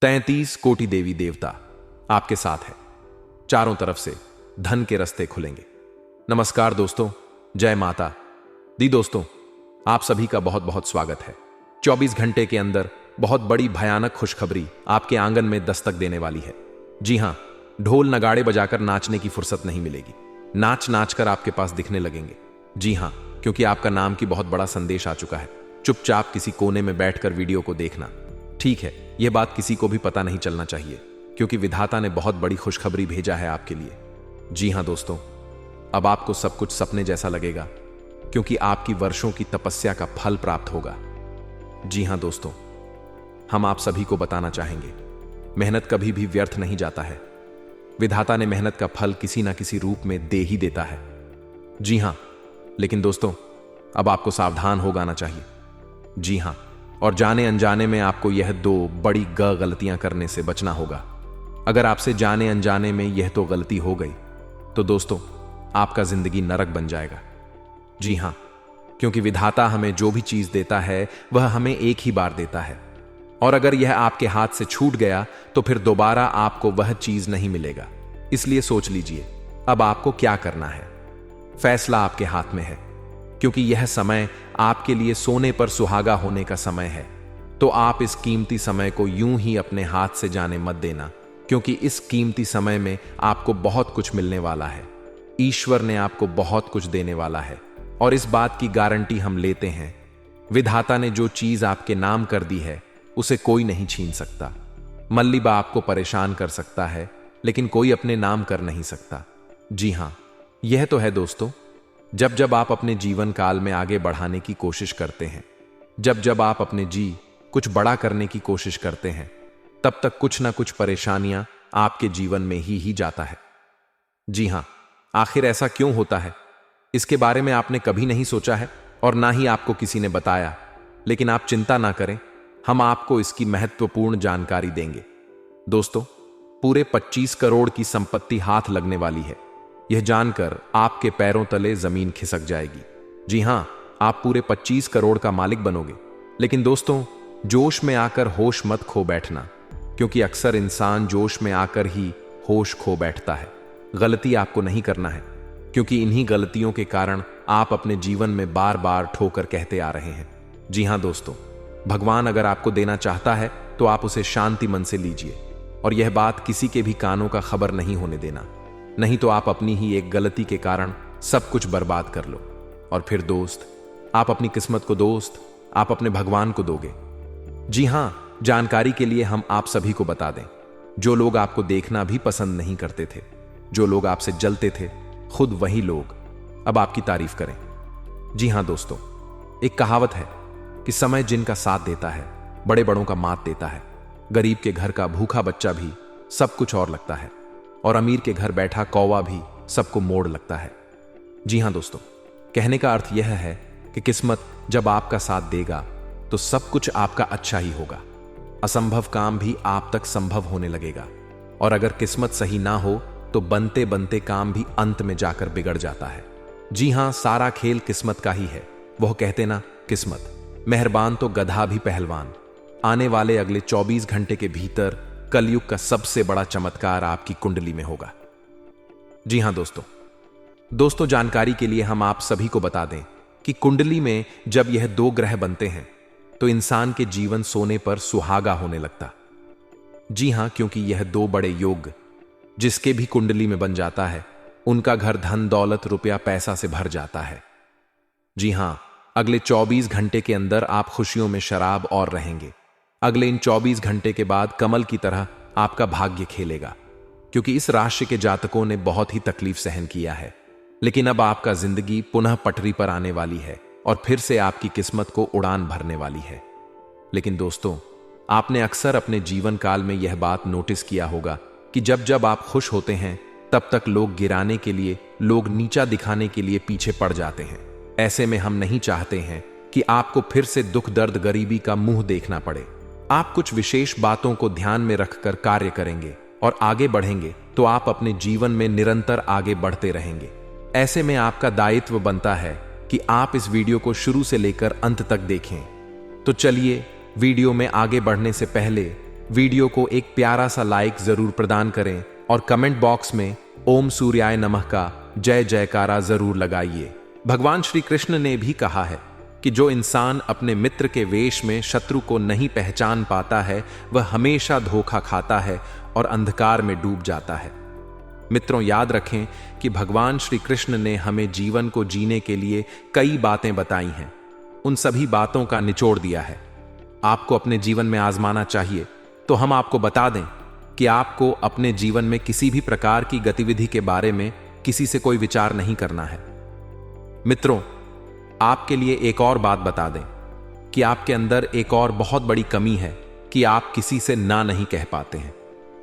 33 कोटि देवी देवता आपके साथ है। चारों तरफ से धन के रास्ते खुलेंगे। नमस्कार दोस्तों, जय माता दी। दोस्तों, आप सभी का बहुत बहुत स्वागत है। 24 घंटे के अंदर बहुत बड़ी भयानक खुशखबरी आपके आंगन में दस्तक देने वाली है। जी हां, ढोल नगाड़े बजाकर नाचने की फुर्सत नहीं मिलेगी। नाच नाच कर आपके पास दिखने लगेंगे। जी हां, क्योंकि आपका नाम की बहुत बड़ा संदेश आ चुका है। चुपचाप किसी कोने में बैठकर वीडियो को देखना। ठीक है, यह बात किसी को भी पता नहीं चलना चाहिए, क्योंकि विधाता ने बहुत बड़ी खुशखबरी भेजा है आपके लिए। जी हां दोस्तों, अब आपको सब कुछ सपने जैसा लगेगा, क्योंकि आपकी वर्षों की तपस्या का फल प्राप्त होगा। जी हां दोस्तों, हम आप सभी को बताना चाहेंगे, मेहनत कभी भी व्यर्थ नहीं जाता है। विधाता ने मेहनत का फल किसी ना किसी रूप में दे ही देता है। जी हां, लेकिन दोस्तों, अब आपको सावधान हो जाना चाहिए। जी हां, और जाने अनजाने में आपको यह दो बड़ी गलतियां करने से बचना होगा। अगर आपसे जाने अनजाने में यह तो गलती हो गई, तो दोस्तों आपका जिंदगी नरक बन जाएगा। जी हां, क्योंकि विधाता हमें जो भी चीज देता है वह हमें एक ही बार देता है, और अगर यह आपके हाथ से छूट गया तो फिर दोबारा आपको वह चीज नहीं मिलेगा। इसलिए सोच लीजिए अब आपको क्या करना है। फैसला आपके हाथ में है, क्योंकि यह समय आपके लिए सोने पर सुहागा होने का समय है। तो आप इस कीमती समय को यूं ही अपने हाथ से जाने मत देना, क्योंकि इस कीमती समय में आपको बहुत कुछ मिलने वाला है। ईश्वर ने आपको बहुत कुछ देने वाला है, और इस बात की गारंटी हम लेते हैं। विधाता ने जो चीज आपके नाम कर दी है उसे कोई नहीं छीन सकता। मल्लिबा आपको परेशान कर सकता है, लेकिन कोई अपने नाम कर नहीं सकता। जी हां, यह तो है दोस्तों, जब जब आप अपने जीवन काल में आगे बढ़ाने की कोशिश करते हैं, जब जब आप अपने कुछ बड़ा करने की कोशिश करते हैं, तब तक कुछ ना कुछ परेशानियां आपके जीवन में ही जाता है। जी हां, आखिर ऐसा क्यों होता है, इसके बारे में आपने कभी नहीं सोचा है, और ना ही आपको किसी ने बताया। लेकिन आप चिंता ना करें, हम आपको इसकी महत्वपूर्ण जानकारी देंगे। दोस्तों, पूरे 25 करोड़ की संपत्ति हाथ लगने वाली है। यह जानकर आपके पैरों तले जमीन खिसक जाएगी। जी हां, आप पूरे 25 करोड़ का मालिक बनोगे। लेकिन दोस्तों, जोश में आकर होश मत खो बैठना, क्योंकि अक्सर इंसान जोश में आकर ही होश खो बैठता है। गलती आपको नहीं करना है, क्योंकि इन्हीं गलतियों के कारण आप अपने जीवन में बार बार ठोकर कहते आ रहे हैं। जी हां दोस्तों, भगवान अगर आपको देना चाहता है तो आप उसे शांति मन से लीजिए, और यह बात किसी के भी कानों का खबर नहीं होने देना। नहीं तो आप अपनी ही एक गलती के कारण सब कुछ बर्बाद कर लो, और फिर दोस्त, आप अपनी किस्मत को आप अपने भगवान को दोगे। जी हां, जानकारी के लिए हम आप सभी को बता दें, जो लोग आपको देखना भी पसंद नहीं करते थे, जो लोग आपसे जलते थे, खुद वही लोग अब आपकी तारीफ करें। जी हां दोस्तों, एक कहावत है कि समय जिनका साथ देता है बड़े बड़ों का मात देता है। गरीब के घर का भूखा बच्चा भी सब कुछ और लगता है, और अमीर के घर बैठा कौवा भी सबको मोड़ लगता है। जी हां दोस्तों, कहने का अर्थ यह है कि किस्मत जब आपका साथ देगा तो सब कुछ आपका अच्छा ही होगा। असंभव काम भी आप तक संभव होने लगेगा, और अगर किस्मत सही ना हो तो बनते बनते काम भी अंत में जाकर बिगड़ जाता है। जी हां, सारा खेल किस्मत का ही है। वह कहते ना, किस्मत मेहरबान तो गधा भी पहलवान। आने वाले अगले 24 घंटे के भीतर कलयुग का सबसे बड़ा चमत्कार आपकी कुंडली में होगा। जी हां दोस्तों, जानकारी के लिए हम आप सभी को बता दें कि कुंडली में जब यह दो ग्रह बनते हैं तो इंसान के जीवन सोने पर सुहागा होने लगता। जी हां, क्योंकि यह दो बड़े योग जिसके भी कुंडली में बन जाता है, उनका घर धन दौलत रुपया पैसा से भर जाता है। जी हां, अगले 24 घंटे के अंदर आप खुशियों में शराब और रहेंगे। अगले इन 24 घंटे के बाद कमल की तरह आपका भाग्य खेलेगा, क्योंकि इस राशि के जातकों ने बहुत ही तकलीफ सहन किया है। लेकिन अब आपका जिंदगी पुनः पटरी पर आने वाली है, और फिर से आपकी किस्मत को उड़ान भरने वाली है। लेकिन दोस्तों, आपने अक्सर अपने जीवन काल में यह बात नोटिस किया होगा कि जब जब आप खुश होते हैं तब तक लोग गिराने के लिए, लोग नीचा दिखाने के लिए पीछे पड़ जाते हैं। ऐसे में हम नहीं चाहते हैं कि आपको फिर से दुख दर्द गरीबी का मुंह देखना पड़े। आप कुछ विशेष बातों को ध्यान में रखकर कार्य करेंगे और आगे बढ़ेंगे तो आप अपने जीवन में निरंतर आगे बढ़ते रहेंगे। ऐसे में आपका दायित्व बनता है कि आप इस वीडियो को शुरू से लेकर अंत तक देखें। तो चलिए वीडियो में आगे बढ़ने से पहले वीडियो को एक प्यारा सा लाइक जरूर प्रदान करें और कमेंट बॉक्स में ओम सूर्याय नमः का जय जयकारा जरूर लगाइए। भगवान श्री कृष्ण ने भी कहा है कि जो इंसान अपने मित्र के वेश में शत्रु को नहीं पहचान पाता है वह हमेशा धोखा खाता है और अंधकार में डूब जाता है। मित्रों, याद रखें कि भगवान श्री कृष्ण ने हमें जीवन को जीने के लिए कई बातें बताई हैं। उन सभी बातों का निचोड़ दिया है। आपको अपने जीवन में आजमाना चाहिए तो हम आपको बता दें कि आपको अपने जीवन में किसी भी प्रकार की गतिविधि के बारे में किसी से कोई विचार नहीं करना है। मित्रों, आपके लिए एक और बात बता दें कि आपके अंदर एक और बहुत बड़ी कमी है कि आप किसी से ना नहीं कह पाते हैं।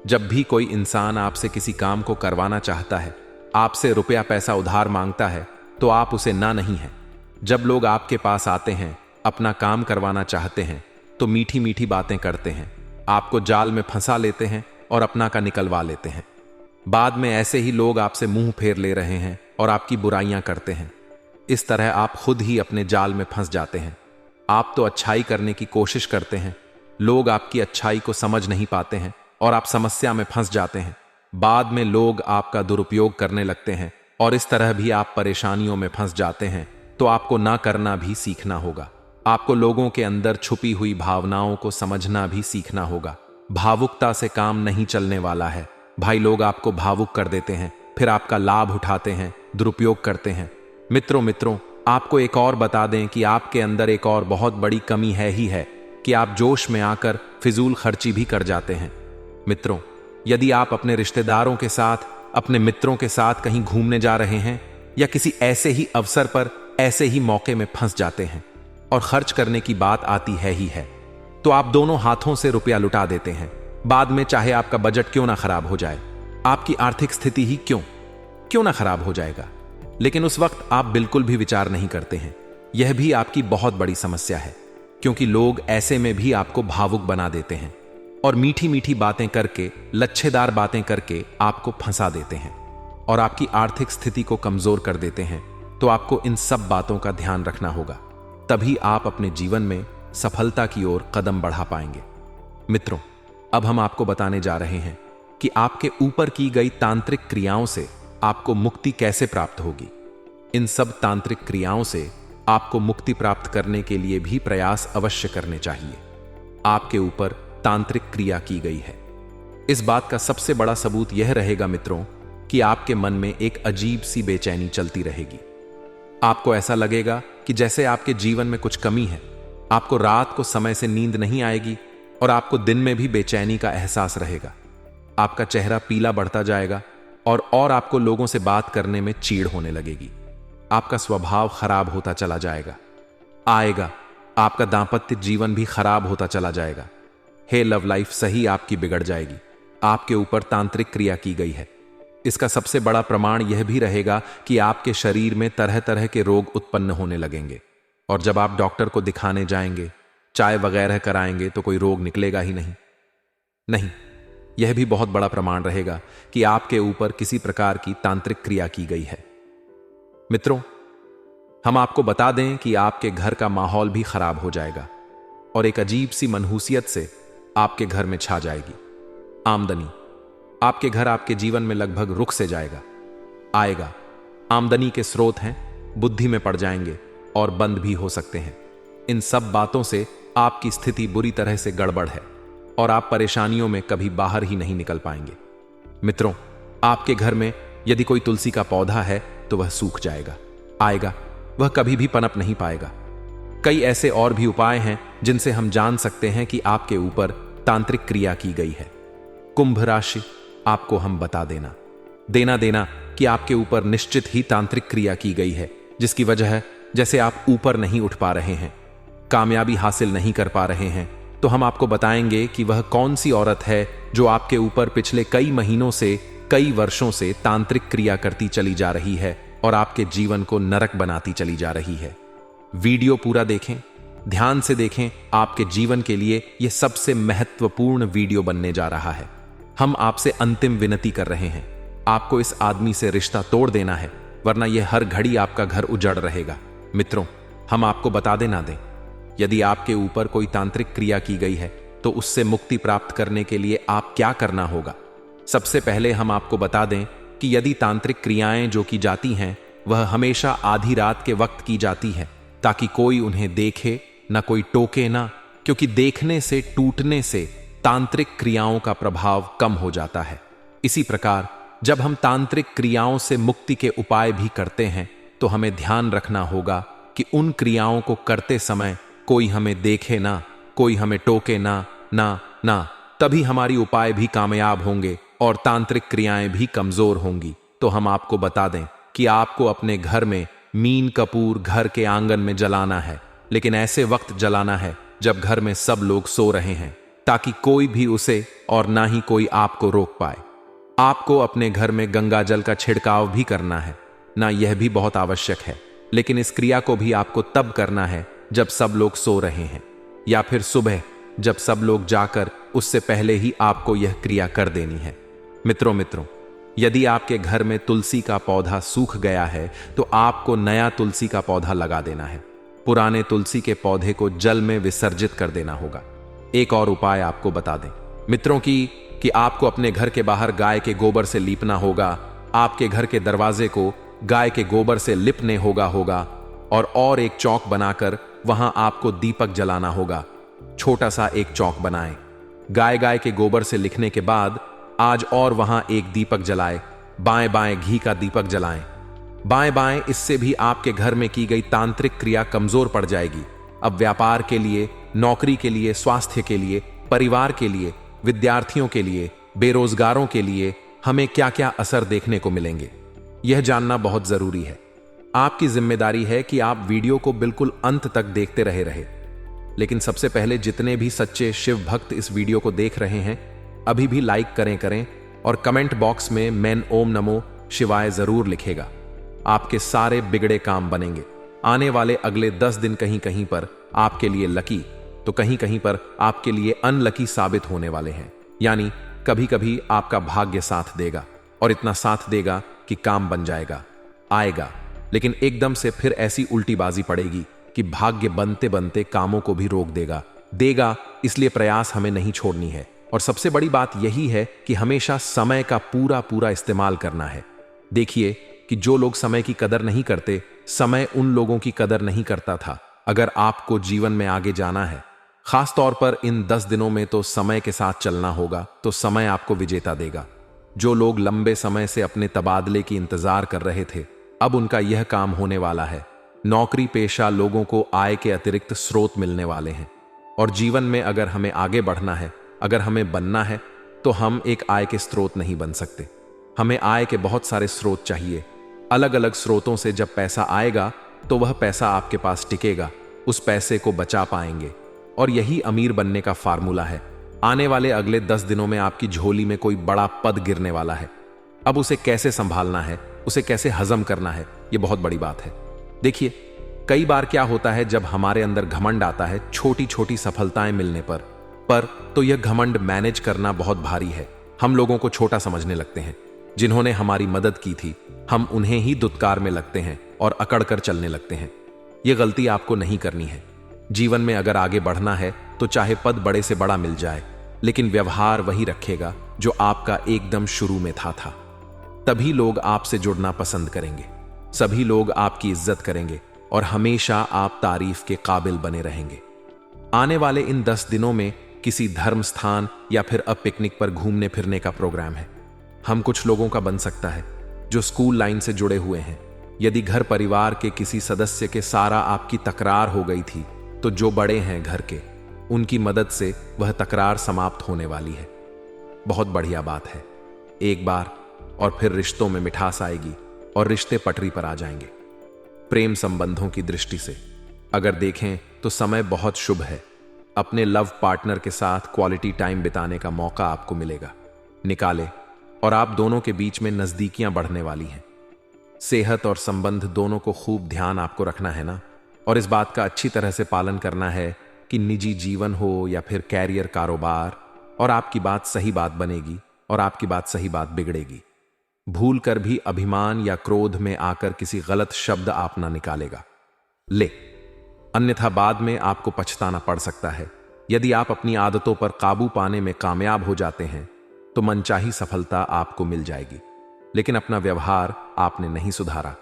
जब भी कोई इंसान आपसे किसी काम को करवाना चाहता है, आपसे रुपया पैसा उधार मांगता है, तो आप उसे ना नहीं है। जब लोग आपके पास आते हैं, अपना काम करवाना चाहते हैं, तो मीठी मीठी बातें करते हैं, आपको जाल में फंसा लेते हैं और अपना का निकलवा लेते हैं। बाद में ऐसे ही लोग आपसे मुंह फेर ले रहे हैं और आपकी बुराइयां करते हैं। इस तरह आप खुद ही अपने जाल में फंस जाते हैं। आप तो अच्छाई करने की कोशिश करते हैं, लोग आपकी अच्छाई को समझ नहीं पाते हैं और आप समस्या में फंस जाते हैं। बाद में लोग आपका दुरुपयोग करने लगते हैं और इस तरह भी आप परेशानियों में फंस जाते हैं। तो आपको ना करना भी सीखना होगा। आपको लोगों के अंदर छुपी हुई भावनाओं को समझना भी सीखना होगा। भावुकता से काम नहीं चलने वाला है भाई। लोग आपको भावुक कर देते हैं, फिर आपका लाभ उठाते हैं, दुरुपयोग करते हैं। मित्रों, आपको एक और बता दें कि आपके अंदर एक और बहुत बड़ी कमी है ही है कि आप जोश में आकर फिजूल खर्ची भी कर जाते हैं। मित्रों, यदि आप अपने रिश्तेदारों के साथ, अपने मित्रों के साथ कहीं घूमने जा रहे हैं या किसी ऐसे ही अवसर पर ऐसे ही मौके में फंस जाते हैं और खर्च करने की बात आती है ही है, तो आप दोनों हाथों से रुपया लुटा देते हैं। बाद में चाहे आपका बजट क्यों ना खराब हो जाए, आपकी आर्थिक स्थिति ही क्यों ना खराब हो जाएगा, लेकिन उस वक्त आप बिल्कुल भी विचार नहीं करते हैं। यह भी आपकी बहुत बड़ी समस्या है, क्योंकि लोग ऐसे में भी आपको भावुक बना देते हैं और मीठी मीठी बातें करके, लच्छेदार बातें करके आपको फंसा देते हैं और आपकी आर्थिक स्थिति को कमजोर कर देते हैं। तो आपको इन सब बातों का ध्यान रखना होगा, तभी आप अपने जीवन में सफलता की ओर कदम बढ़ा पाएंगे। मित्रों, अब हम आपको बताने जा रहे हैं कि आपके ऊपर की गई तांत्रिक क्रियाओं से आपको मुक्ति कैसे प्राप्त होगी। इन सब तांत्रिक क्रियाओं से आपको मुक्ति प्राप्त करने के लिए भी प्रयास अवश्य करने चाहिए। आपके ऊपर तांत्रिक क्रिया की गई है। इस बात का सबसे बड़ा सबूत यह रहेगा मित्रों कि आपके मन में एक अजीब सी बेचैनी चलती रहेगी। आपको ऐसा लगेगा कि जैसे आपके जीवन में कुछ कमी है। आपको रात को समय से नींद नहीं आएगी और आपको दिन में भी बेचैनी का एहसास रहेगा। आपका चेहरा पीला बढ़ता जाएगा और आपको लोगों से बात करने में चीड़ होने लगेगी। आपका स्वभाव खराब होता चला जाएगा। आपका दांपत्य जीवन भी खराब होता चला जाएगा। हे लव लाइफ सही आपकी बिगड़ जाएगी। आपके ऊपर तांत्रिक क्रिया की गई है। इसका सबसे बड़ा प्रमाण यह भी रहेगा कि आपके शरीर में तरह तरह के रोग उत्पन्न होने लगेंगे और जब आप डॉक्टर को दिखाने जाएंगे, चाय वगैरह कराएंगे, तो कोई रोग निकलेगा ही नहीं। यह भी बहुत बड़ा प्रमाण रहेगा कि आपके ऊपर किसी प्रकार की तांत्रिक क्रिया की गई है। मित्रों, हम आपको बता दें कि आपके घर का माहौल भी खराब हो जाएगा और एक अजीब सी मनहूसियत से आपके घर में छा जाएगी। आमदनी, आपके घर आपके जीवन में लगभग रुख से आएगा। आमदनी के स्रोत हैं, बुद्धि में पड़ जाएंगे और बंद भी हो सकते हैं। इन सब बातों से आपकी स्थिति बुरी तरह से गड़बड़ है और आप परेशानियों में कभी बाहर ही नहीं निकल पाएंगे। मित्रों, आपके घर में यदि कोई तुलसी का पौधा है तो वह सूख जाएगा, वह कभी भी पनप नहीं पाएगा। कई ऐसे और भी उपाय हैं जिनसे हम जान सकते हैं कि आपके ऊपर तांत्रिक क्रिया की गई है। कुंभ राशि, आपको हम बता देना कि आपके ऊपर निश्चित ही तांत्रिक क्रिया की गई है, जिसकी वजह जैसे आप ऊपर नहीं उठ पा रहे हैं, कामयाबी हासिल नहीं कर पा रहे हैं, तो हम आपको बताएंगे कि वह कौन सी औरत है जो आपके ऊपर पिछले कई महीनों से, कई वर्षों से तांत्रिक क्रिया करती चली जा रही है और आपके जीवन को नरक बनाती चली जा रही है। वीडियो पूरा देखें, ध्यान से देखें। आपके जीवन के लिए यह सबसे महत्वपूर्ण वीडियो बनने जा रहा है। हम आपसे अंतिम विनती कर रहे हैं, आपको इस आदमी से रिश्ता तोड़ देना है, वरना यह हर घड़ी आपका घर उजड़ रहेगा। मित्रों, हम आपको बता दें, यदि आपके ऊपर कोई तांत्रिक क्रिया की गई है तो उससे मुक्ति प्राप्त करने के लिए आप क्या करना होगा। सबसे पहले हम आपको बता दें कि यदि तांत्रिक क्रियाएं जो की जाती हैं वह हमेशा आधी रात के वक्त की जाती है, ताकि कोई उन्हें देखे ना, कोई टोके ना, क्योंकि देखने से, टूटने से तांत्रिक क्रियाओं का प्रभाव कम हो जाता है। इसी प्रकार जब हम तांत्रिक क्रियाओं से मुक्ति के उपाय भी करते हैं तो हमें ध्यान रखना होगा कि उन क्रियाओं को करते समय कोई हमें देखे ना, कोई हमें टोके ना, तभी हमारी उपाय भी कामयाब होंगे और तांत्रिक क्रियाएं भी कमजोर होंगी। तो हम आपको बता दें कि आपको अपने घर में मीन कपूर घर के आंगन में जलाना है, लेकिन ऐसे वक्त जलाना है जब घर में सब लोग सो रहे हैं, ताकि कोई भी उसे और ना ही कोई आपको रोक पाए। आपको अपने घर में गंगा जल का छिड़काव भी करना है ना, यह भी बहुत आवश्यक है, लेकिन इस क्रिया को भी आपको तब करना है जब सब लोग सो रहे हैं, या फिर सुबह जब सब लोग जाकर उससे पहले ही आपको यह क्रिया कर देनी है। मित्रों, यदि आपके घर में तुलसी का पौधा सूख गया है तो आपको नया तुलसी का पौधा लगा देना है। पुराने तुलसी के पौधे को जल में विसर्जित कर देना होगा। एक और उपाय आपको बता दें मित्रों कि आपको अपने घर के बाहर गाय के गोबर से लीपना होगा। आपके घर के दरवाजे को गाय के गोबर से लिपने होगा और एक चौक बनाकर वहां आपको दीपक जलाना होगा। छोटा सा एक चौक बनाएं। गाय के गोबर से लिखने के बाद आज और वहां एक दीपक जलाएं। बाएं बाएं घी का दीपक जलाएं। बाएं बाएं, इससे भी आपके घर में की गई तांत्रिक क्रिया कमजोर पड़ जाएगी। अब व्यापार के लिए, नौकरी के लिए, स्वास्थ्य के लिए, परिवार के लिए, विद्यार्थियों के लिए, बेरोजगारों के लिए हमें क्या क्या असर देखने को मिलेंगे, यह जानना बहुत जरूरी है। आपकी जिम्मेदारी है कि आप वीडियो को बिल्कुल अंत तक देखते रहे। लेकिन सबसे पहले जितने भी सच्चे शिव भक्त इस वीडियो को देख रहे हैं, अभी भी लाइक करें और कमेंट बॉक्स में मैं ओम नमो शिवाय जरूर लिखेगा। आपके सारे बिगड़े काम बनेंगे। आने वाले अगले 10 दिन कहीं कहीं पर आपके लिए लकी तो कहीं कहीं पर आपके लिए अनलकी साबित होने वाले हैं। यानी कभी कभी आपका भाग्य साथ देगा और इतना साथ देगा कि काम बन जाएगा, आएगा, लेकिन एकदम से फिर ऐसी उल्टी बाजी पड़ेगी कि भाग्य बनते बनते कामों को भी रोक देगा। इसलिए प्रयास हमें नहीं छोड़नी है। और सबसे बड़ी बात यही है कि हमेशा समय का पूरा इस्तेमाल करना है। देखिए कि जो लोग समय की कदर नहीं करते, समय उन लोगों की कदर नहीं करता था। अगर आपको जीवन में आगे जाना है, खास तौर पर इन 10 दिनों में, तो समय के साथ चलना होगा, तो समय आपको विजेता देगा। जो लोग लंबे समय से अपने तबादले की इंतजार कर रहे थे, अब उनका यह काम होने वाला है। नौकरी पेशा लोगों को आय के अतिरिक्त स्रोत मिलने वाले हैं। और जीवन में अगर हमें आगे बढ़ना है, अगर हमें बनना है, तो हम एक आय के स्रोत नहीं बन सकते। हमें आय के बहुत सारे स्रोत चाहिए। अलग अलग स्रोतों से जब पैसा आएगा तो वह पैसा आपके पास टिकेगा, उस पैसे को बचा पाएंगे, और यही अमीर बनने का फार्मूला है। आने वाले अगले 10 दिनों में आपकी झोली में कोई बड़ा पद गिरने वाला है। अब उसे कैसे संभालना है, उसे कैसे हजम करना है, यह बहुत बड़ी बात है। देखिए, कई बार क्या होता है, जब हमारे अंदर घमंड आता है छोटी छोटी सफलताएं मिलने पर तो यह घमंड मैनेज करना बहुत भारी है। हम लोगों को छोटा समझने लगते हैं। जिन्होंने हमारी मदद की थी, हम उन्हें ही दुत्कार में लगते हैं और अकड़ कर चलने लगते हैं। यह गलती आपको नहीं करनी है। जीवन में अगर आगे बढ़ना है तो चाहे पद बड़े से बड़ा मिल जाए, लेकिन व्यवहार वही रखेगा जो आपका एकदम शुरू में था। तभी लोग आपसे जुड़ना पसंद करेंगे, सभी लोग आपकी इज्जत करेंगे और हमेशा आप तारीफ के काबिल बने रहेंगे। आने वाले इन 10 दिनों में किसी धर्म स्थान या फिर अब पिकनिक पर घूमने फिरने का प्रोग्राम है। हम कुछ लोगों का बन सकता है जो स्कूल लाइन से जुड़े हुए हैं। यदि घर परिवार के किसी सदस्य के सारा आपकी तकरार हो गई थी, तो जो बड़े हैं घर के, उनकी मदद से वह तकरार समाप्त होने वाली है। बहुत बढ़िया बात है। एक बार और फिर रिश्तों में मिठास आएगी और रिश्ते पटरी पर आ जाएंगे। प्रेम संबंधों की दृष्टि से अगर देखें तो समय बहुत शुभ है। अपने लव पार्टनर के साथ क्वालिटी टाइम बिताने का मौका आपको मिलेगा। निकाले और आप दोनों के बीच में नजदीकियां बढ़ने वाली हैं। सेहत और संबंध दोनों को खूब ध्यान आपको रखना है ना, और इस बात का अच्छी तरह से पालन करना है कि निजी जीवन हो या फिर कैरियर, कारोबार, और आपकी बात सही बात बनेगी और आपकी बात सही बात बिगड़ेगी। भूल कर भी अभिमान या क्रोध में आकर किसी गलत शब्द आप ना निकालेगा, अन्यथा बाद में आपको पछताना पड़ सकता है। यदि आप अपनी आदतों पर काबू पाने में कामयाब हो जाते हैं तो मनचाही सफलता आपको मिल जाएगी। लेकिन अपना व्यवहार आपने नहीं सुधारा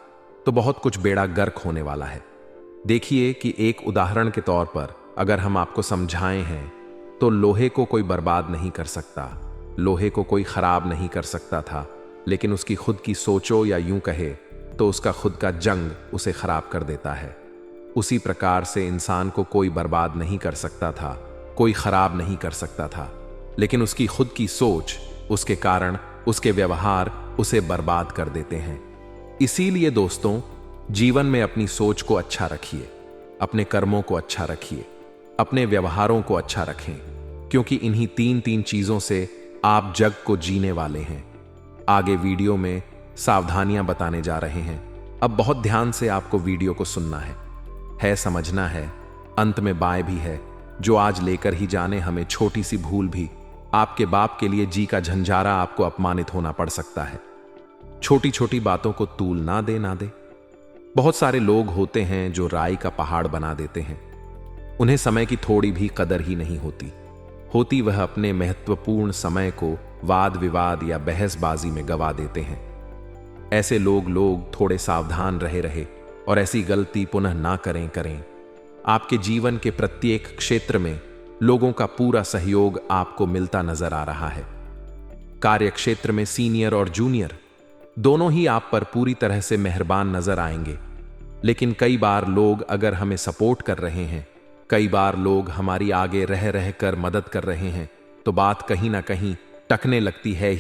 तो बहुत कुछ बेड़ा गर्क होने वाला है। देखिए कि एक उदाहरण के तौर पर अगर हम आपको समझाएं हैं तो लोहे को कोई बर्बाद नहीं कर सकता, लोहे को कोई खराब नहीं कर सकता था, लेकिन उसकी खुद की सोचो या यूं कहे तो उसका खुद का जंग उसे खराब कर देता है। उसी प्रकार से इंसान को कोई बर्बाद नहीं कर सकता था, कोई खराब नहीं कर सकता था, लेकिन उसकी खुद की सोच, उसके कारण, उसके व्यवहार उसे बर्बाद कर देते हैं। इसीलिए दोस्तों, जीवन में अपनी सोच को अच्छा रखिए, अपने कर्मों को अच्छा रखिए, अपने व्यवहारों को अच्छा रखें, क्योंकि इन्हीं तीन चीजों से आप जग को जीने वाले हैं। आगे वीडियो में सावधानियां बताने जा रहे हैं। अब बहुत ध्यान से आपको वीडियो को सुनना है समझना है। अंत में बाय भी है, जो आज लेकर ही जाने हमें छोटी सी भूल भी आपके बाप के लिए जी का झंझारा आपको अपमानित होना पड़ सकता है। छोटी छोटी बातों को तूल ना दे। बहुत सारे लोग होते हैं जो राई का पहाड़ बना देते हैं। उन्हें समय की थोड़ी भी कदर ही नहीं होती वह अपने महत्वपूर्ण समय को वाद विवाद या बहसबाजी में गवा देते हैं। ऐसे लोग थोड़े सावधान रहे और ऐसी गलती पुनः ना करें। आपके जीवन के प्रत्येक क्षेत्र में लोगों का पूरा सहयोग आपको मिलता नजर आ रहा है। कार्य क्षेत्र में सीनियर और जूनियर दोनों ही आप पर पूरी तरह से मेहरबान नजर आएंगे। लेकिन कई बार लोग अगर हमें सपोर्ट कर रहे हैं, कई बार लोग हमारी आगे रह कर मदद कर रहे हैं, तो बात कहीं ना कहीं टकने लगती है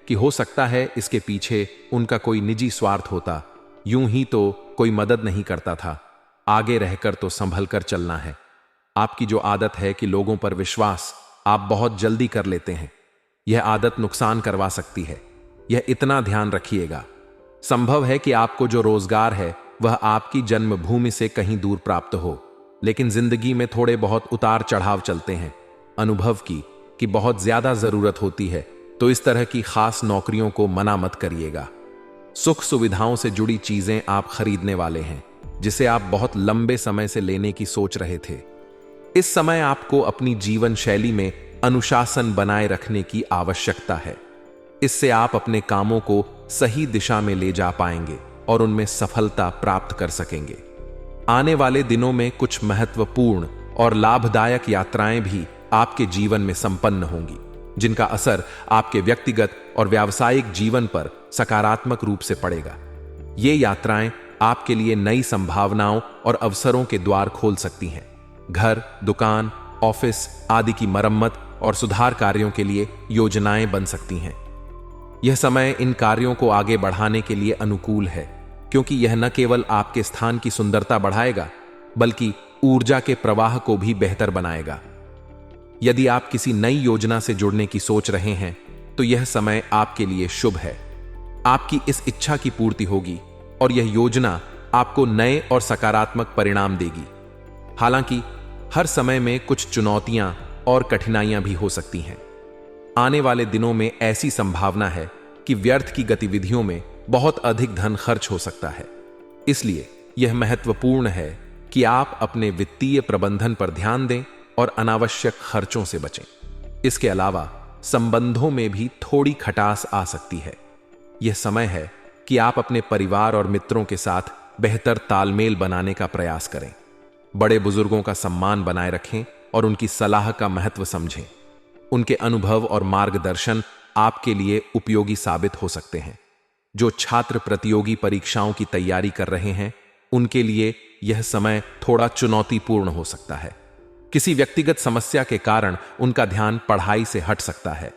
कि हो सकता है इसके पीछे उनका कोई निजी स्वार्थ होता। यूं ही तो कोई मदद नहीं करता था, आगे रहकर तो संभल कर चलना है। आपकी जो आदत है कि लोगों पर विश्वास आप बहुत जल्दी कर लेते हैं, यह आदत नुकसान करवा सकती है। यह इतना ध्यान रखिएगा। संभव है कि आपको जो रोजगार है वह आपकी जन्मभूमि से कहीं दूर प्राप्त हो, लेकिन जिंदगी में थोड़े बहुत उतार चढ़ाव चलते हैं। अनुभव की बहुत ज्यादा जरूरत होती है, तो इस तरह की खास नौकरियों को मना मत करिएगा। सुख सुविधाओं से जुड़ी चीजें आप खरीदने वाले हैं, जिसे आप बहुत लंबे समय से लेने की सोच रहे थे। इस समय आपको अपनी जीवन शैली में अनुशासन बनाए रखने की आवश्यकता है। इससे आप अपने कामों को सही दिशा में ले जा पाएंगे और उनमें सफलता प्राप्त कर सकेंगे। आने वाले दिनों में कुछ महत्वपूर्ण और लाभदायक यात्राएं भी आपके जीवन में संपन्न होंगी, जिनका असर आपके व्यक्तिगत और व्यावसायिक जीवन पर सकारात्मक रूप से पड़ेगा। ये यात्राएं आपके लिए नई संभावनाओं और अवसरों के द्वार खोल सकती हैं। घर, दुकान, ऑफिस आदि की मरम्मत और सुधार कार्यों के लिए योजनाएं बन सकती हैं। यह समय इन कार्यों को आगे बढ़ाने के लिए अनुकूल है, क्योंकि यह न केवल आपके स्थान की सुंदरता बढ़ाएगा, बल्कि ऊर्जा के प्रवाह को भी बेहतर बनाएगा। यदि आप किसी नई योजना से जुड़ने की सोच रहे हैं, तो यह समय आपके लिए शुभ है। आपकी इस इच्छा की पूर्ति होगी और यह योजना आपको नए और सकारात्मक परिणाम देगी। हालांकि हर समय में कुछ चुनौतियां और कठिनाइयां भी हो सकती हैं। आने वाले दिनों में ऐसी संभावना है कि व्यर्थ की गतिविधियों में बहुत अधिक धन खर्च हो सकता है। इसलिए यह महत्वपूर्ण है कि आप अपने वित्तीय प्रबंधन पर ध्यान दें और अनावश्यक खर्चों से बचें। इसके अलावा संबंधों में भी थोड़ी खटास आ सकती है। यह समय है कि आप अपने परिवार और मित्रों के साथ बेहतर तालमेल बनाने का प्रयास करें। बड़े बुजुर्गों का सम्मान बनाए रखें और उनकी सलाह का महत्व समझें। उनके अनुभव और मार्गदर्शन आपके लिए उपयोगी साबित हो सकते हैं। जो छात्र प्रतियोगी परीक्षाओं की तैयारी कर रहे हैं, उनके लिए यह समय थोड़ा चुनौतीपूर्ण हो सकता है। किसी व्यक्तिगत समस्या के कारण उनका ध्यान पढ़ाई से हट सकता है।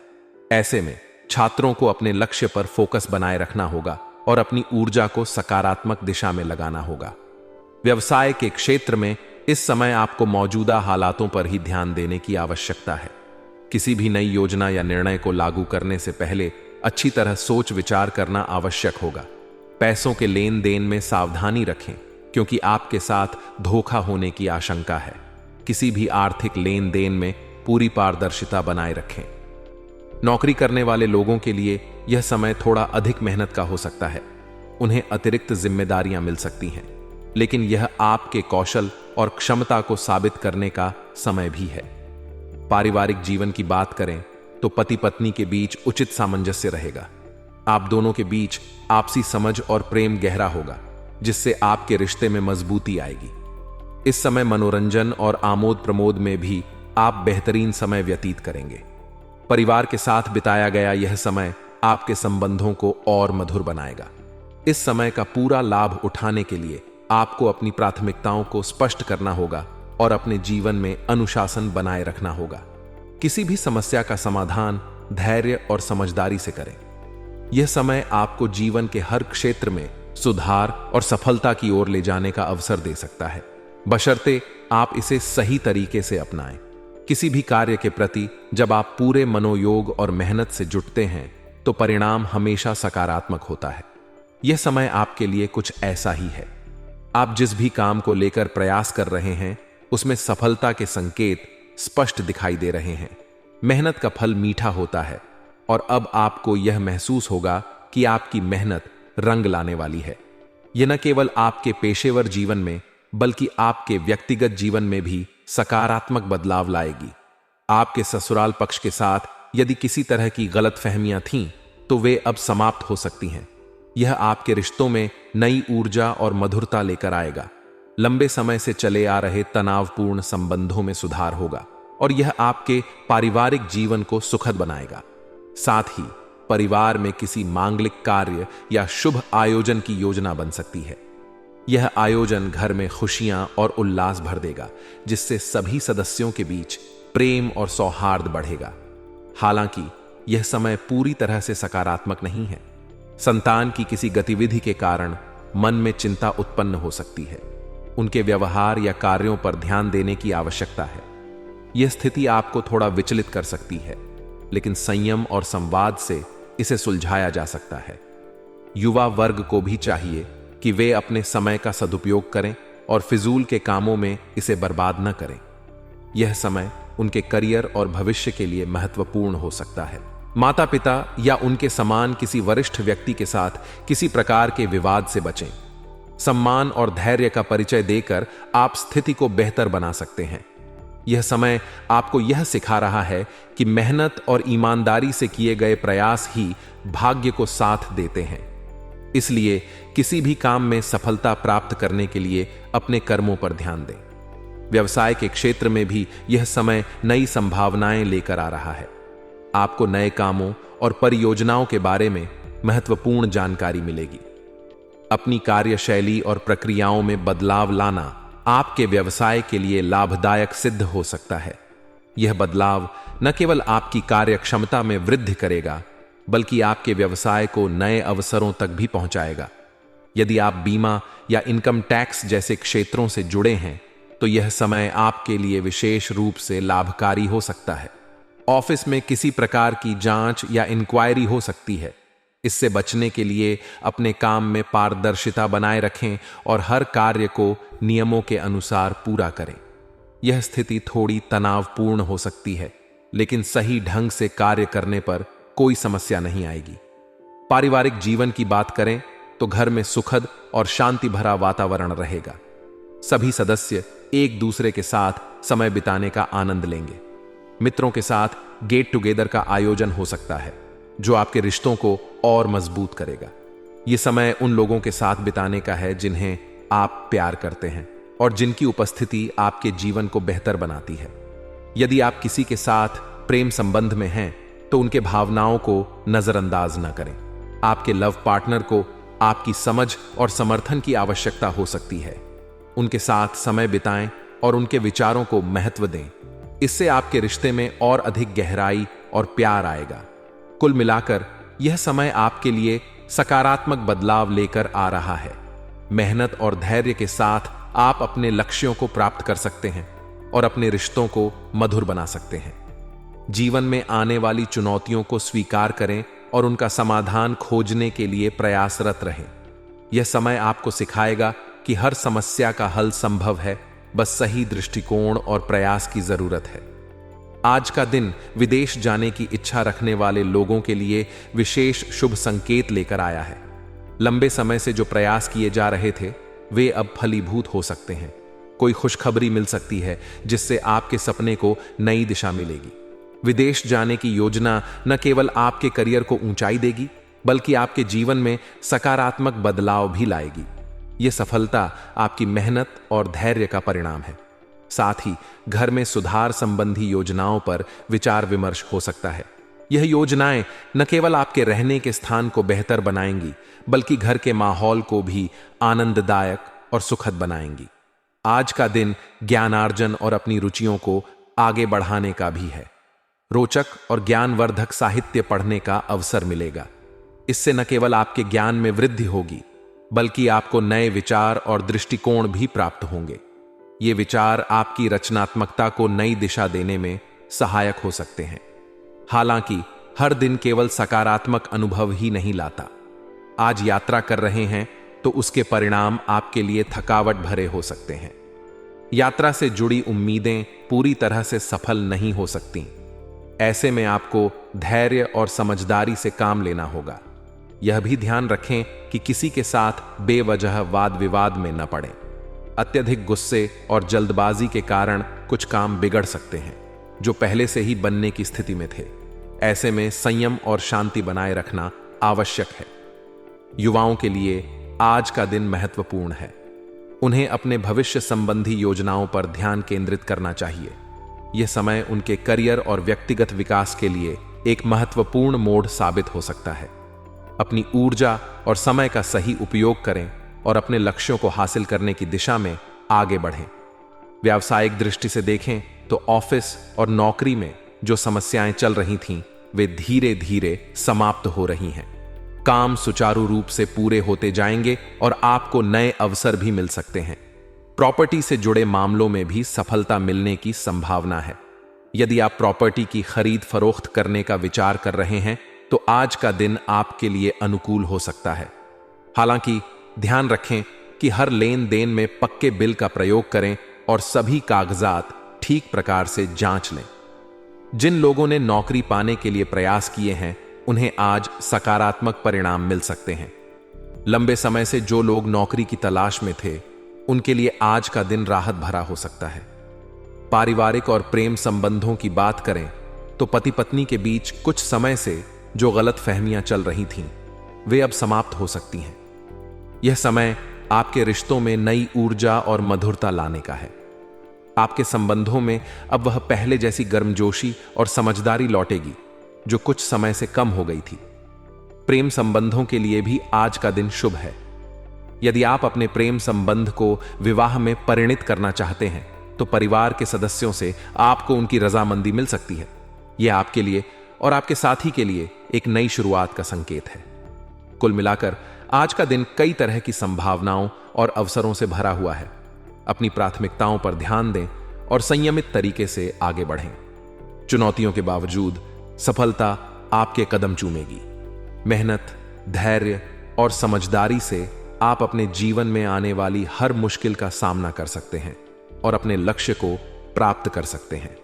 ऐसे में छात्रों को अपने लक्ष्य पर फोकस बनाए रखना होगा और अपनी ऊर्जा को सकारात्मक दिशा में लगाना होगा। व्यवसाय के क्षेत्र में इस समय आपको मौजूदा हालातों पर ही ध्यान देने की आवश्यकता है। किसी भी नई योजना या निर्णय को लागू करने से पहले अच्छी तरह सोच विचार करना आवश्यक होगा। पैसों के लेन देन में सावधानी रखें, क्योंकि आपके साथ धोखा होने की आशंका है। किसी भी आर्थिक लेन देन में पूरी पारदर्शिता बनाए रखें। नौकरी करने वाले लोगों के लिए यह समय थोड़ा अधिक मेहनत का हो सकता है। उन्हें अतिरिक्त जिम्मेदारियां मिल सकती हैं, लेकिन यह आपके कौशल और क्षमता को साबित करने का समय भी है। पारिवारिक जीवन की बात करें तो पति पत्नी के बीच उचित सामंजस्य रहेगा। आप दोनों के बीच आपसी समझ और प्रेम गहरा होगा, जिससे आपके रिश्ते में मजबूती आएगी। इस समय मनोरंजन और आमोद प्रमोद में भी आप बेहतरीन समय व्यतीत करेंगे। परिवार के साथ बिताया गया यह समय आपके संबंधों को और मधुर बनाएगा। इस समय का पूरा लाभ उठाने के लिए आपको अपनी प्राथमिकताओं को स्पष्ट करना होगा और अपने जीवन में अनुशासन बनाए रखना होगा। किसी भी समस्या का समाधान धैर्य और समझदारी से करें। यह समय आपको जीवन के हर क्षेत्र में सुधार और सफलता की ओर ले जाने का अवसर दे सकता है, बशर्ते आप इसे सही तरीके से अपनाएं। किसी भी कार्य के प्रति जब आप पूरे मनोयोग और मेहनत से जुटते हैं तो परिणाम हमेशा सकारात्मक होता है। यह समय आपके लिए कुछ ऐसा ही है। आप जिस भी काम को लेकर प्रयास कर रहे हैं उसमें सफलता के संकेत स्पष्ट दिखाई दे रहे हैं। मेहनत का फल मीठा होता है और अब आपको यह महसूस होगा कि आपकी मेहनत रंग लाने वाली है। यह न केवल आपके पेशेवर जीवन में बल्कि आपके व्यक्तिगत जीवन में भी सकारात्मक बदलाव लाएगी। आपके ससुराल पक्ष के साथ यदि किसी तरह की गलतफहमियां थीं तो वे अब समाप्त हो सकती हैं। यह आपके रिश्तों में नई ऊर्जा और मधुरता लेकर आएगा। लंबे समय से चले आ रहे तनावपूर्ण संबंधों में सुधार होगा और यह आपके पारिवारिक जीवन को सुखद बनाएगा। साथ ही परिवार में किसी मांगलिक कार्य या शुभ आयोजन की योजना बन सकती है। यह आयोजन घर में खुशियां और उल्लास भर देगा, जिससे सभी सदस्यों के बीच प्रेम और सौहार्द बढ़ेगा। हालांकि यह समय पूरी तरह से सकारात्मक नहीं है। संतान की किसी गतिविधि के कारण मन में चिंता उत्पन्न हो सकती है। उनके व्यवहार या कार्यों पर ध्यान देने की आवश्यकता है। यह स्थिति आपको थोड़ा विचलित कर सकती है, लेकिन संयम और संवाद से इसे सुलझाया जा सकता है। युवा वर्ग को भी चाहिए कि वे अपने समय का सदुपयोग करें और फिजूल के कामों में इसे बर्बाद न करें। यह समय उनके करियर और भविष्य के लिए महत्वपूर्ण हो सकता है। माता पिता या उनके समान किसी वरिष्ठ व्यक्ति के साथ किसी प्रकार के विवाद से बचें। सम्मान और धैर्य का परिचय देकर आप स्थिति को बेहतर बना सकते हैं। यह समय आपको यह सिखा रहा है कि मेहनत और ईमानदारी से किए गए प्रयास ही भाग्य को साथ देते हैं। इसलिए किसी भी काम में सफलता प्राप्त करने के लिए अपने कर्मों पर ध्यान दें। व्यवसाय के क्षेत्र में भी यह समय नई संभावनाएं लेकर आ रहा है। आपको नए कामों और परियोजनाओं के बारे में महत्वपूर्ण जानकारी मिलेगी। अपनी कार्यशैली और प्रक्रियाओं में बदलाव लाना आपके व्यवसाय के लिए लाभदायक सिद्ध हो सकता है। यह बदलाव न केवल आपकी कार्यक्षमता में वृद्धि करेगा, बल्कि आपके व्यवसाय को नए अवसरों तक भी पहुंचाएगा। यदि आप बीमा या इनकम टैक्स जैसे क्षेत्रों से जुड़े हैं तो यह समय आपके लिए विशेष रूप से लाभकारी हो सकता है। ऑफिस में किसी प्रकार की जांच या इंक्वायरी हो सकती है। इससे बचने के लिए अपने काम में पारदर्शिता बनाए रखें और हर कार्य को नियमों के अनुसार पूरा करें। यह स्थिति थोड़ी तनावपूर्ण हो सकती है, लेकिन सही ढंग से कार्य करने पर कोई समस्या नहीं आएगी। पारिवारिक जीवन की बात करें तो घर में सुखद और शांति भरा वातावरण रहेगा। सभी सदस्य एक दूसरे के साथ समय बिताने का आनंद लेंगे। मित्रों के साथ गेट टुगेदर का आयोजन हो सकता है, जो आपके रिश्तों को और मजबूत करेगा। यह समय उन लोगों के साथ बिताने का है जिन्हें आप प्यार करते हैं और जिनकी उपस्थिति आपके जीवन को बेहतर बनाती है। यदि आप किसी के साथ प्रेम संबंध में हैं तो उनके भावनाओं को नजरअंदाज न करें। आपके लव पार्टनर को आपकी समझ और समर्थन की आवश्यकता हो सकती है। उनके साथ समय बिताएं और उनके विचारों को महत्व दें। इससे आपके रिश्ते में और अधिक गहराई और प्यार आएगा। कुल मिलाकर यह समय आपके लिए सकारात्मक बदलाव लेकर आ रहा है। मेहनत और धैर्य के साथ आप अपने लक्ष्यों को प्राप्त कर सकते हैं और अपने रिश्तों को मधुर बना सकते हैं। जीवन में आने वाली चुनौतियों को स्वीकार करें और उनका समाधान खोजने के लिए प्रयासरत रहें। यह समय आपको सिखाएगा कि हर समस्या का हल संभव है, बस सही दृष्टिकोण और प्रयास की जरूरत है। आज का दिन विदेश जाने की इच्छा रखने वाले लोगों के लिए विशेष शुभ संकेत लेकर आया है। लंबे समय से जो प्रयास किए जा रहे थे वे अब फलीभूत हो सकते हैं। कोई खुशखबरी मिल सकती है जिससे आपके सपने को नई दिशा मिलेगी। विदेश जाने की योजना न केवल आपके करियर को ऊंचाई देगी, बल्कि आपके जीवन में सकारात्मक बदलाव भी लाएगी। यह सफलता आपकी मेहनत और धैर्य का परिणाम है। साथ ही घर में सुधार संबंधी योजनाओं पर विचार विमर्श हो सकता है। यह योजनाएं न केवल आपके रहने के स्थान को बेहतर बनाएंगी, बल्कि घर के माहौल को भी आनंददायक और सुखद बनाएंगी। आज का दिन ज्ञानार्जन और अपनी रुचियों को आगे बढ़ाने का भी है। रोचक और ज्ञानवर्धक साहित्य पढ़ने का अवसर मिलेगा। इससे न केवल आपके ज्ञान में वृद्धि होगी, बल्कि आपको नए विचार और दृष्टिकोण भी प्राप्त होंगे। ये विचार आपकी रचनात्मकता को नई दिशा देने में सहायक हो सकते हैं। हालांकि हर दिन केवल सकारात्मक अनुभव ही नहीं लाता। आज यात्रा कर रहे हैं तो उसके परिणाम आपके लिए थकावट भरे हो सकते हैं। यात्रा से जुड़ी उम्मीदें पूरी तरह से सफल नहीं हो सकती। ऐसे में आपको धैर्य और समझदारी से काम लेना होगा। यह भी ध्यान रखें कि किसी के साथ बेवजह वाद विवाद में न पड़ें। अत्यधिक गुस्से और जल्दबाजी के कारण कुछ काम बिगड़ सकते हैं जो पहले से ही बनने की स्थिति में थे। ऐसे में संयम और शांति बनाए रखना आवश्यक है। युवाओं के लिए आज का दिन महत्वपूर्ण है। उन्हें अपने भविष्य संबंधी योजनाओं पर ध्यान केंद्रित करना चाहिए। यह समय उनके करियर और व्यक्तिगत विकास के लिए एक महत्वपूर्ण मोड़ साबित हो सकता है। अपनी ऊर्जा और समय का सही उपयोग करें और अपने लक्ष्यों को हासिल करने की दिशा में आगे बढ़ें। व्यावसायिक दृष्टि से देखें तो ऑफिस और नौकरी में जो समस्याएं चल रही थीं, वे धीरे धीरे समाप्त हो रही हैं। काम सुचारू रूप से पूरे होते जाएंगे और आपको नए अवसर भी मिल सकते हैं। प्रॉपर्टी से जुड़े मामलों में भी सफलता मिलने की संभावना है। यदि आप प्रॉपर्टी की खरीद फरोख्त करने का विचार कर रहे हैं तो आज का दिन आपके लिए अनुकूल हो सकता है। हालांकि ध्यान रखें कि हर लेन देन में पक्के बिल का प्रयोग करें और सभी कागजात ठीक प्रकार से जांच लें। जिन लोगों ने नौकरी पाने के लिए प्रयास किए हैं, उन्हें आज सकारात्मक परिणाम मिल सकते हैं। लंबे समय से जो लोग नौकरी की तलाश में थे, उनके लिए आज का दिन राहत भरा हो सकता है। पारिवारिक और प्रेम संबंधों की बात करें तो पति पत्नी के बीच कुछ समय से जो गलतफहमियां चल रही थीं, वे अब समाप्त हो सकती हैं। यह समय आपके रिश्तों में नई ऊर्जा और मधुरता लाने का है। आपके संबंधों में अब वह पहले जैसी गर्मजोशी और समझदारी लौटेगी जो कुछ समय से कम हो गई थी। प्रेम संबंधों के लिए भी आज का दिन शुभ है। यदि आप अपने प्रेम संबंध को विवाह में परिणित करना चाहते हैं तो परिवार के सदस्यों से आपको उनकी रजामंदी मिल सकती है। यह आपके लिए और आपके साथी के लिए एक नई शुरुआत का संकेत है। कुल मिलाकर आज का दिन कई तरह की संभावनाओं और अवसरों से भरा हुआ है। अपनी प्राथमिकताओं पर ध्यान दें और संयमित तरीके से आगे बढ़ें। चुनौतियों के बावजूद सफलता आपके कदम चूमेगी। मेहनत, धैर्य और समझदारी से आप अपने जीवन में आने वाली हर मुश्किल का सामना कर सकते हैं और अपने लक्ष्य को प्राप्त कर सकते हैं।